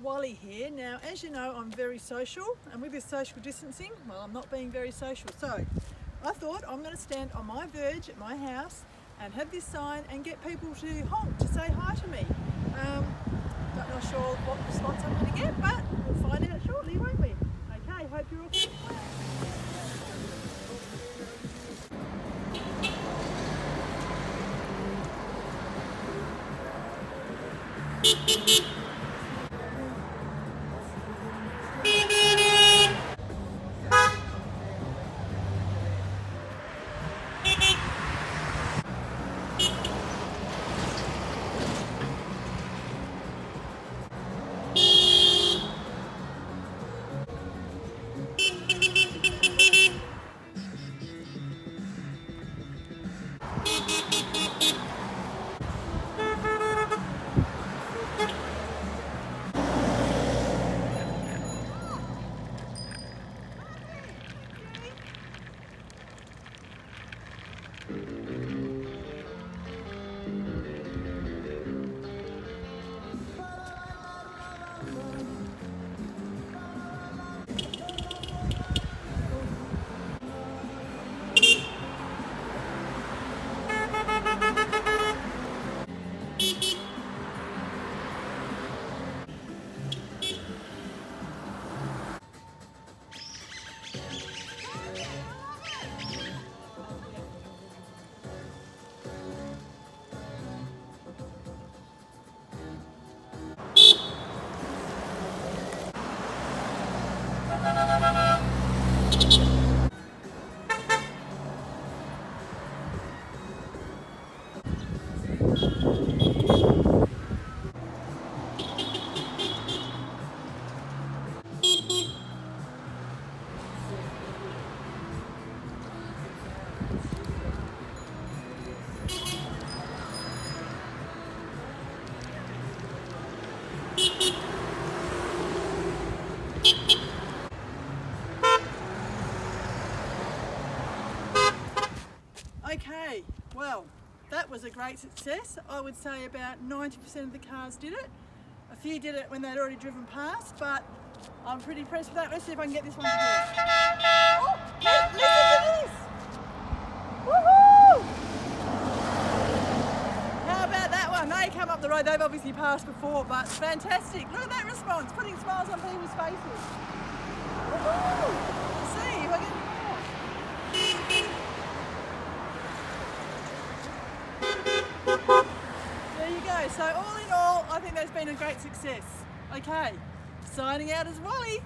Wally here. Now, as you know, I'm very social, and with this social distancing, well, I'm not being very social. So I thought I'm going to stand on my verge at my house and have this sign and get people to honk, to say hi to me. Not sure what response I'm going to get, but we'll find out shortly, won't we? Okay, hope you're all good. Okay, well, that was a great success. I would say about 90% of the cars did it. A few did it when they'd already driven past, but I'm pretty impressed with that. Let's see if I can get this one to do it. Oh, listen to this! Woohoo! How about that one? They come up the road, they've obviously passed before, but fantastic. Look at that response, putting smiles on people's faces. Woohoo! Let's see if I can... There you go. So all in all, I think that's been a great success. Okay, signing out as Wally.